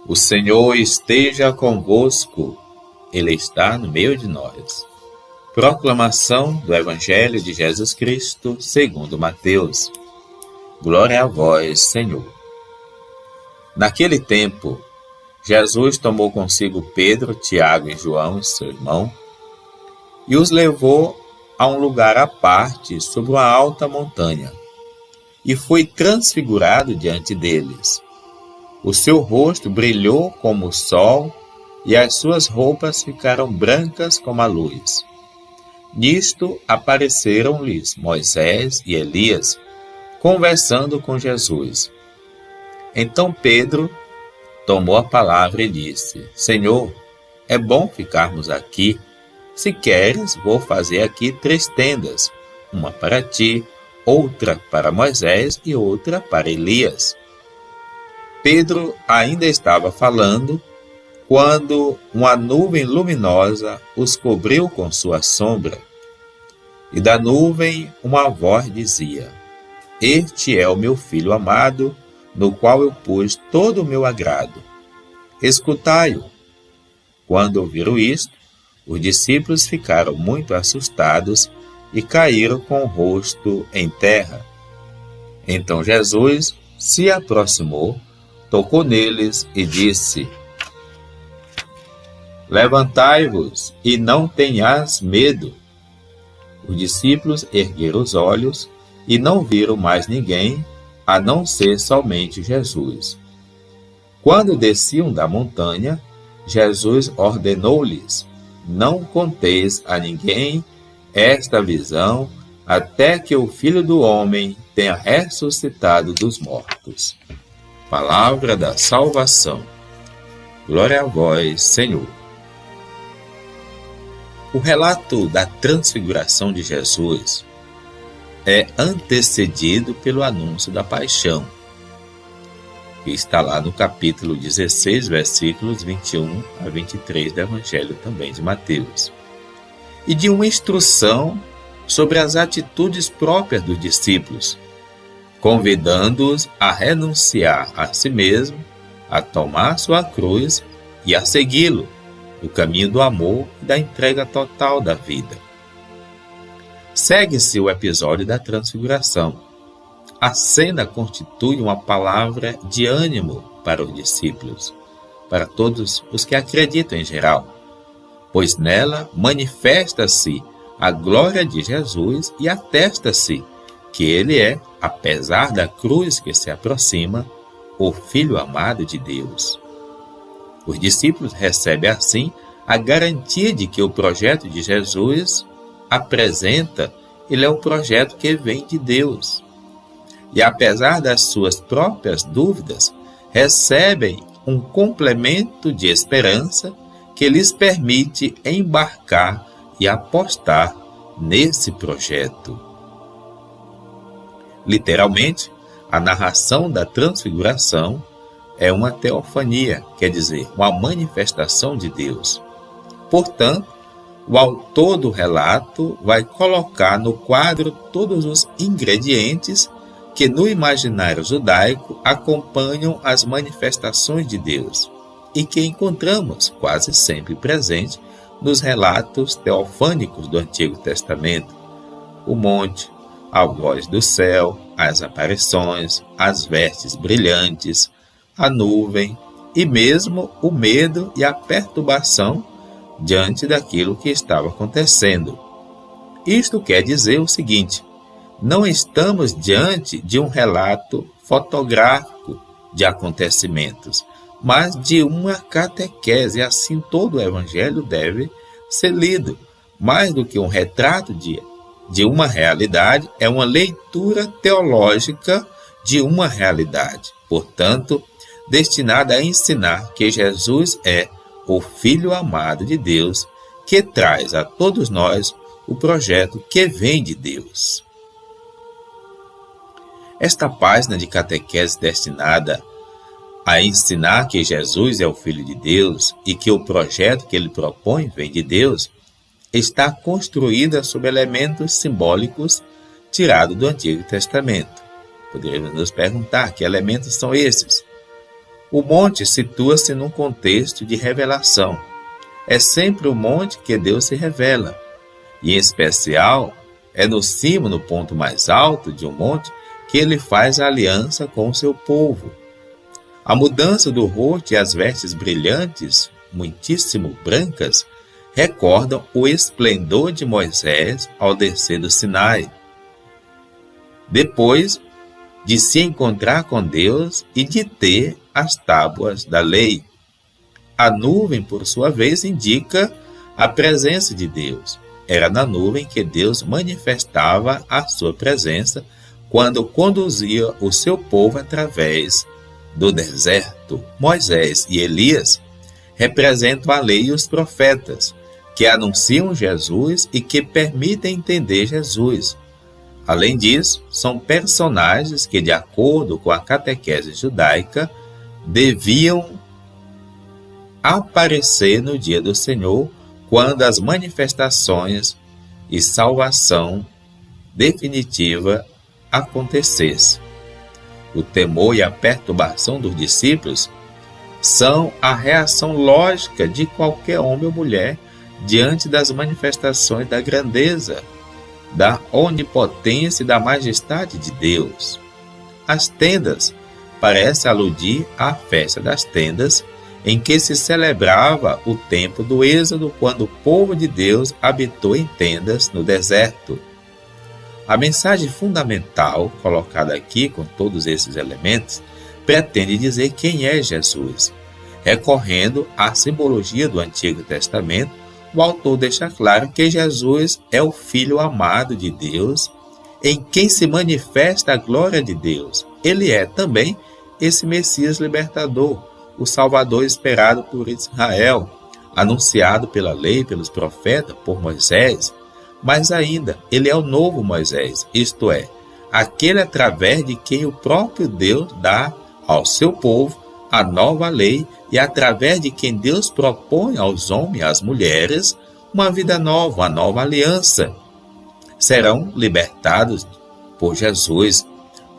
O Senhor esteja convosco, Ele está no meio de nós. Proclamação do Evangelho de Jesus Cristo segundo Mateus. Glória a vós, Senhor. Naquele tempo, Jesus tomou consigo Pedro, Tiago e João, seu irmão, e os levou a um lugar à parte sobre uma alta montanha, e foi transfigurado diante deles. O seu rosto brilhou como o sol, e as suas roupas ficaram brancas como a luz. Nisto apareceram-lhes Moisés e Elias, conversando com Jesus. Então Pedro tomou a palavra e disse: Senhor, é bom ficarmos aqui. Se queres, vou fazer aqui 3 tendas, uma para ti, outra para Moisés e outra para Elias. Pedro ainda estava falando, quando uma nuvem luminosa os cobriu com sua sombra. E da nuvem uma voz dizia: Este é o meu Filho amado, no qual eu pus todo o meu agrado. Escutai-o. Quando ouviram isto, os discípulos ficaram muito assustados e caíram com o rosto em terra. Então Jesus se aproximou, tocou neles e disse: Levantai-vos e não tenhais medo. Os discípulos ergueram os olhos e não viram mais ninguém, a não ser somente Jesus. Quando desciam da montanha, Jesus ordenou-lhes: Não conteis a ninguém esta visão, até que o Filho do Homem tenha ressuscitado dos mortos. Palavra da salvação. Glória a vós, Senhor. O relato da transfiguração de Jesus é antecedido pelo anúncio da paixão, que está lá no capítulo 16, versículos 21 a 23 do Evangelho também de Mateus, e de uma instrução sobre as atitudes próprias dos discípulos, convidando-os a renunciar a si mesmo, a tomar sua cruz e a segui-lo, no caminho do amor e da entrega total da vida. Segue-se o episódio da transfiguração. A cena constitui uma palavra de ânimo para os discípulos, para todos os que acreditam em geral, pois nela manifesta-se a glória de Jesus e atesta-se que ele é, apesar da cruz que se aproxima, o Filho amado de Deus. Os discípulos recebem assim a garantia de que o projeto de Jesus apresenta, ele é um projeto que vem de Deus. E apesar das suas próprias dúvidas, recebem um complemento de esperança que lhes permite embarcar e apostar nesse projeto. Literalmente, a narração da transfiguração é uma teofania, quer dizer, uma manifestação de Deus. Portanto, o autor do relato vai colocar no quadro todos os ingredientes que no imaginário judaico acompanham as manifestações de Deus e que encontramos quase sempre presente nos relatos teofânicos do Antigo Testamento: o monte, a voz do céu, as aparições, as vestes brilhantes, a nuvem e mesmo o medo e a perturbação diante daquilo que estava acontecendo. Isto quer dizer o seguinte: não estamos diante de um relato fotográfico de acontecimentos, mas de uma catequese, e assim todo o Evangelho deve ser lido. Mais do que um retrato de uma realidade, é uma leitura teológica de uma realidade, portanto, destinada a ensinar que Jesus é o Filho amado de Deus, que traz a todos nós o projeto que vem de Deus. Esta página de catequese destinada a ensinar que Jesus é o Filho de Deus e que o projeto que ele propõe vem de Deus, está construída sobre elementos simbólicos tirados do Antigo Testamento. Poderíamos nos perguntar que elementos são esses? O monte situa-se num contexto de revelação. É sempre o monte que Deus se revela. E, em especial, é no cimo, no ponto mais alto de um monte, que ele faz a aliança com o seu povo. A mudança do rosto e as vestes brilhantes, muitíssimo brancas, recordam o esplendor de Moisés ao descer do Sinai, depois de se encontrar com Deus e de ter as tábuas da lei. A nuvem, por sua vez, indica a presença de Deus. Era na nuvem que Deus manifestava a sua presença quando conduzia o seu povo através do deserto. Moisés e Elias representam a lei e os profetas, que anunciam Jesus e que permitem entender Jesus. Além disso, são personagens que, de acordo com a catequese judaica, deviam aparecer no dia do Senhor, quando as manifestações e salvação definitiva acontecesse. O temor e a perturbação dos discípulos são a reação lógica de qualquer homem ou mulher diante das manifestações da grandeza, da onipotência e da majestade de Deus. As tendas parecem aludir à festa das tendas, em que se celebrava o tempo do Êxodo, quando o povo de Deus habitou em tendas no deserto. A mensagem fundamental, colocada aqui com todos esses elementos, pretende dizer quem é Jesus. Recorrendo à simbologia do Antigo Testamento, o autor deixa claro que Jesus é o Filho amado de Deus, em quem se manifesta a glória de Deus. Ele é também esse Messias libertador, o Salvador esperado por Israel, anunciado pela lei, pelos profetas, por Moisés. Mas ainda, ele é o novo Moisés, isto é, aquele através de quem o próprio Deus dá ao seu povo a nova lei e através de quem Deus propõe aos homens e às mulheres uma vida nova, uma nova aliança. Serão libertados por Jesus.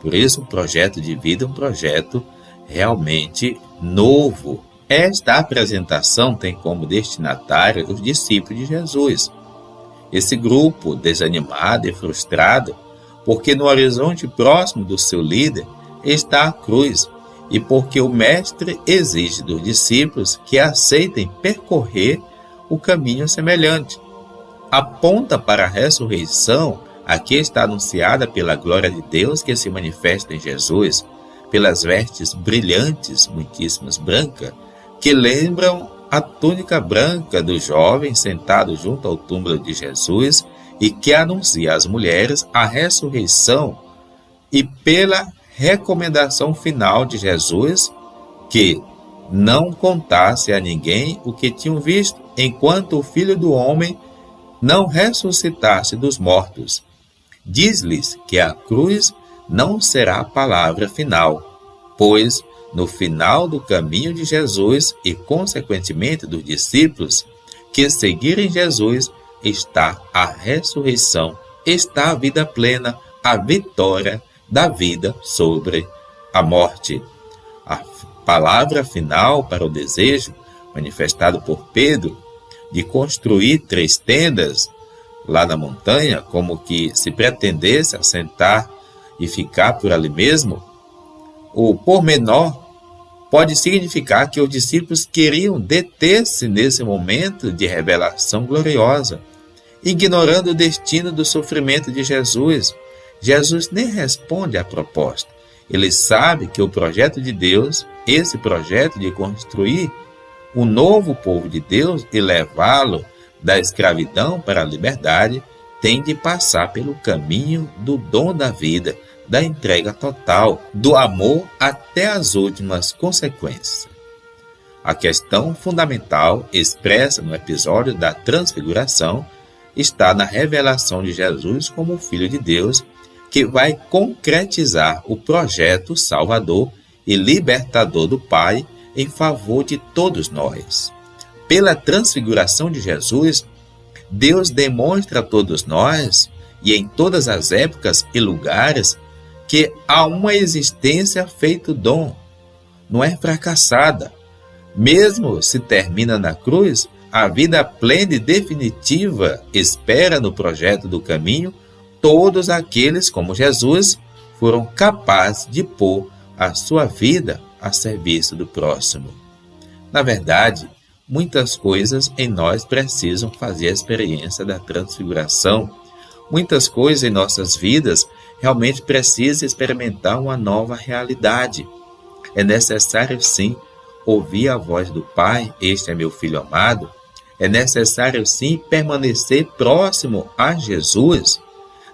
Por isso, o projeto de vida é um projeto realmente novo. Esta apresentação tem como destinatário os discípulos de Jesus. Esse grupo desanimado e frustrado, porque no horizonte próximo do seu líder está a cruz, e porque o Mestre exige dos discípulos que aceitem percorrer o caminho semelhante. Aponta para a ressurreição, aqui está anunciada pela glória de Deus que se manifesta em Jesus, pelas vestes brilhantes, muitíssimas brancas, que lembram a túnica branca do jovem sentado junto ao túmulo de Jesus e que anuncia às mulheres a ressurreição, e pela recomendação final de Jesus que não contasse a ninguém o que tinham visto, enquanto o Filho do Homem não ressuscitasse dos mortos. Diz-lhes que a cruz não será a palavra final, pois no final do caminho de Jesus e, consequentemente, dos discípulos que seguirem Jesus, está a ressurreição, está a vida plena, a vitória da vida sobre a morte. A palavra final para o desejo, manifestado por Pedro, de construir 3 tendas lá na montanha, como que se pretendesse assentar e ficar por ali mesmo, o pormenor pode significar que os discípulos queriam deter-se nesse momento de revelação gloriosa, ignorando o destino do sofrimento de Jesus. Jesus nem responde à proposta. Ele sabe que o projeto de Deus, esse projeto de construir um novo povo de Deus e levá-lo da escravidão para a liberdade, tem de passar pelo caminho do dom da vida, da entrega total, do amor até as últimas consequências. A questão fundamental expressa no episódio da Transfiguração está na revelação de Jesus como o Filho de Deus, que vai concretizar o projeto salvador e libertador do Pai em favor de todos nós. Pela transfiguração de Jesus, Deus demonstra a todos nós, e em todas as épocas e lugares, que há uma existência feito dom, não é fracassada. Mesmo se termina na cruz, a vida plena e definitiva espera no projeto do caminho todos aqueles, como Jesus, foram capazes de pôr a sua vida a serviço do próximo. Na verdade, muitas coisas em nós precisam fazer a experiência da transfiguração. Muitas coisas em nossas vidas realmente precisam experimentar uma nova realidade. É necessário, sim, ouvir a voz do Pai, este é meu Filho amado. É necessário, sim, permanecer próximo a Jesus,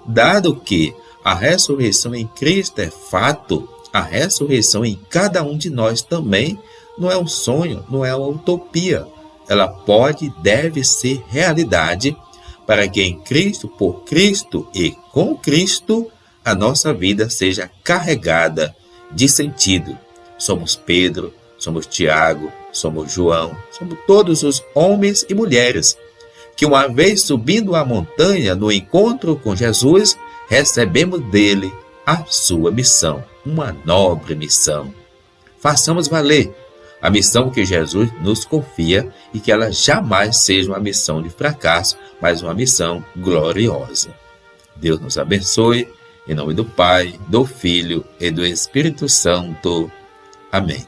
dado que a ressurreição em Cristo é fato, a ressurreição em cada um de nós também não é um sonho, não é uma utopia. Ela pode e deve ser realidade para que em Cristo, por Cristo e com Cristo, a nossa vida seja carregada de sentido. Somos Pedro, somos Tiago, somos João, somos todos os homens e mulheres que, uma vez subindo a montanha no encontro com Jesus, recebemos dele a sua missão, uma nobre missão. Façamos valer a missão que Jesus nos confia e que ela jamais seja uma missão de fracasso, mas uma missão gloriosa. Deus nos abençoe, em nome do Pai, do Filho e do Espírito Santo. Amém.